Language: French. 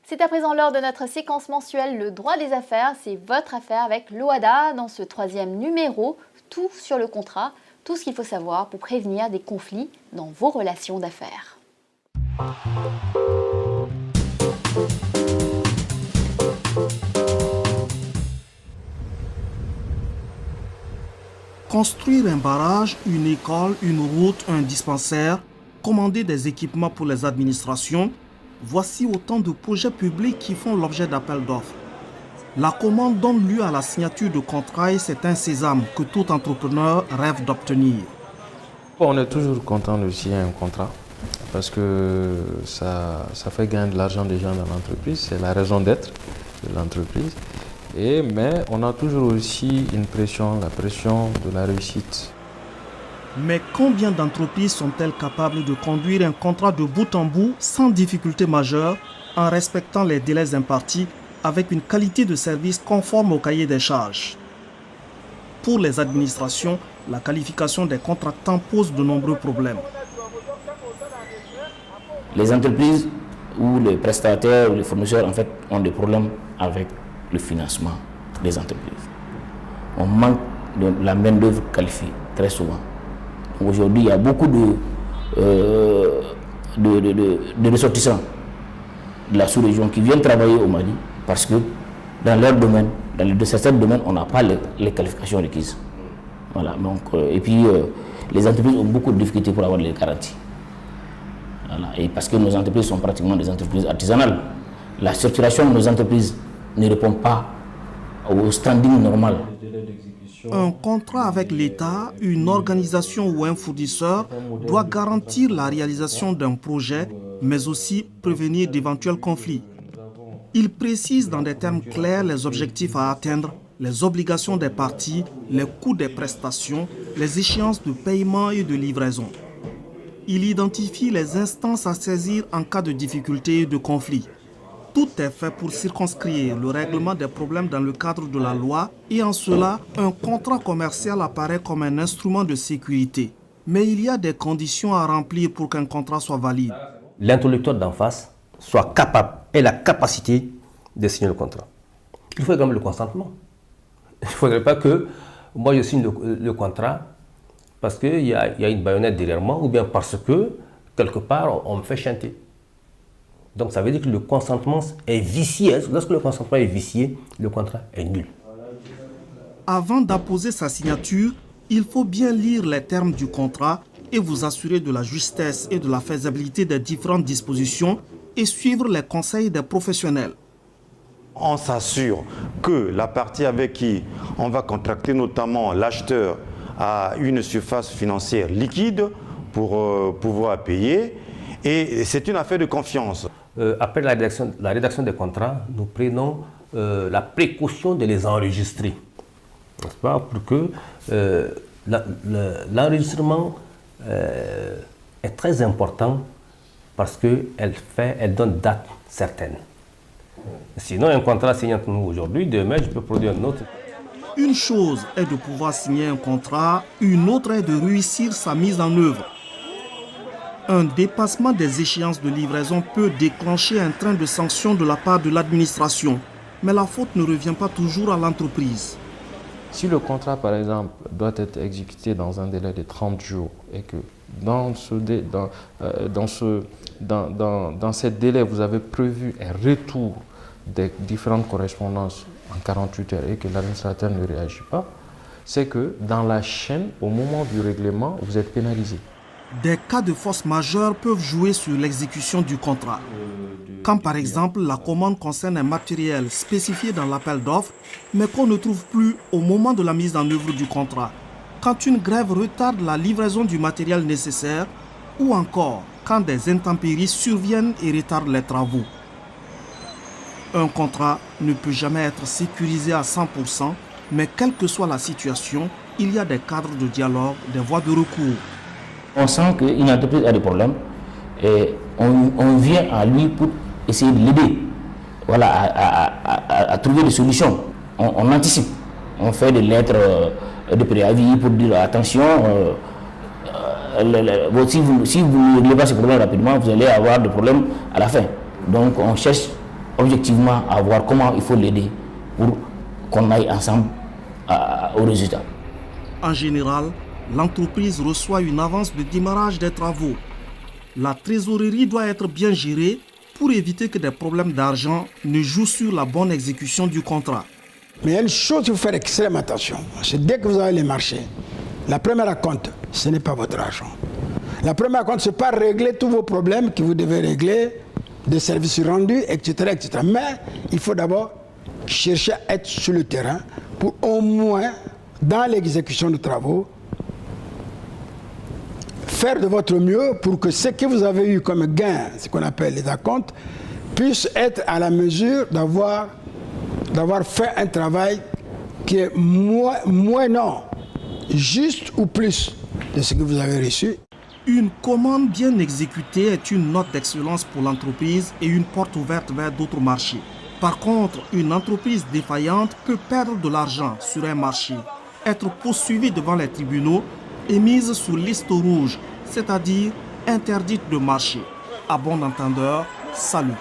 C'est à présent l'heure de notre séquence mensuelle Le droit des affaires. C'est votre affaire avec l'OHADA dans ce 3e numéro. Tout sur le contrat, tout ce qu'il faut savoir pour prévenir des conflits dans vos relations d'affaires. Construire un barrage, une école, une route, un dispensaire, commander des équipements pour les administrations, voici autant de projets publics qui font l'objet d'appels d'offres. La commande donne lieu à la signature de contrats et c'est un sésame que tout entrepreneur rêve d'obtenir. On est toujours content de signer un contrat parce que ça fait gagner de l'argent des gens dans l'entreprise, c'est la raison d'être de l'entreprise. Mais on a toujours aussi une pression, la pression de la réussite. Mais combien d'entreprises sont-elles capables de conduire un contrat de bout en bout sans difficulté majeure, en respectant les délais impartis, avec une qualité de service conforme au cahier des charges? Pour les administrations, la qualification des contractants pose de nombreux problèmes. Les entreprises ou les prestataires ou les fournisseurs en fait, ont des problèmes avec le financement des entreprises. On manque de la main-d'œuvre qualifiée très souvent. Aujourd'hui, il y a beaucoup de ressortissants de la sous-région qui viennent travailler au Mali parce que dans leur domaine, dans certains domaines, on n'a pas les qualifications requises. Voilà, donc, et puis, les entreprises ont beaucoup de difficultés pour avoir les garanties. Voilà, et parce que nos entreprises sont pratiquement des entreprises artisanales. La structuration de nos entreprises ne répond pas au standing normal. Un contrat avec l'État, une organisation ou un fournisseur doit garantir la réalisation d'un projet, mais aussi prévenir d'éventuels conflits. Il précise dans des termes clairs les objectifs à atteindre, les obligations des parties, les coûts des prestations, les échéances de paiement et de livraison. Il identifie les instances à saisir en cas de difficulté et de conflit. Tout est fait pour circonscrire le règlement des problèmes dans le cadre de la loi et en cela, un contrat commercial apparaît comme un instrument de sécurité. Mais il y a des conditions à remplir pour qu'un contrat soit valide. L'interlocuteur d'en face soit capable et la capacité de signer le contrat. Il faut également le consentement. Il ne faudrait pas que moi je signe le contrat parce qu'il y a une baïonnette derrière moi ou bien parce que quelque part on me fait chanter. Donc ça veut dire que le consentement est vicié. Lorsque le consentement est vicié, le contrat est nul. Avant d'apposer sa signature, il faut bien lire les termes du contrat et vous assurer de la justesse et de la faisabilité des différentes dispositions et suivre les conseils des professionnels. On s'assure que la partie avec qui on va contracter, notamment l'acheteur, a une surface financière liquide pour pouvoir payer. Et c'est une affaire de confiance. Après la rédaction des contrats, nous prenons la précaution de les enregistrer. N'est-ce pas? Pour que l'enregistrement est très important parce qu'elle donne date certaine. Sinon, un contrat signé entre nous aujourd'hui, demain, je peux produire un autre. Une chose est de pouvoir signer un contrat, une autre est de réussir sa mise en œuvre. Un dépassement des échéances de livraison peut déclencher un train de sanctions de la part de l'administration. Mais la faute ne revient pas toujours à l'entreprise. Si le contrat, par exemple, doit être exécuté dans un délai de 30 jours et que dans ce délai, vous avez prévu un retour des différentes correspondances en 48 heures et que l'administrateur ne réagit pas, c'est que dans la chaîne, au moment du règlement, vous êtes pénalisé. Des cas de force majeure peuvent jouer sur l'exécution du contrat. Quand par exemple la commande concerne un matériel spécifié dans l'appel d'offres, mais qu'on ne trouve plus au moment de la mise en œuvre du contrat. Quand une grève retarde la livraison du matériel nécessaire, ou encore quand des intempéries surviennent et retardent les travaux. Un contrat ne peut jamais être sécurisé à 100%, mais quelle que soit la situation, il y a des cadres de dialogue, des voies de recours. On sent qu'une entreprise a des problèmes et on vient à lui pour essayer de l'aider, voilà, à trouver des solutions. On anticipe, on fait des lettres de préavis pour dire attention, si vous ne réglez pas ces problèmes rapidement, vous allez avoir des problèmes à la fin. Donc on cherche objectivement à voir comment il faut l'aider pour qu'on aille ensemble au résultat. En général, l'entreprise reçoit une avance de démarrage des travaux. La trésorerie doit être bien gérée pour éviter que des problèmes d'argent ne jouent sur la bonne exécution du contrat. Mais il y a une chose qu'il faut faire extrêmement attention. C'est dès que vous avez les marchés, la première acompte, ce n'est pas votre argent. La première acompte, ce n'est pas régler tous vos problèmes que vous devez régler, des services rendus, etc., etc. Mais il faut d'abord chercher à être sur le terrain pour au moins, dans l'exécution de travaux, faire de votre mieux pour que ce que vous avez eu comme gain, ce qu'on appelle les acomptes, puisse être à la mesure d'avoir fait un travail qui est moins non, juste ou plus de ce que vous avez reçu. Une commande bien exécutée est une note d'excellence pour l'entreprise et une porte ouverte vers d'autres marchés. Par contre, une entreprise défaillante peut perdre de l'argent sur un marché, être poursuivie devant les tribunaux et mise sous liste rouge, c'est-à-dire interdite de marché. À bon entendeur, salut.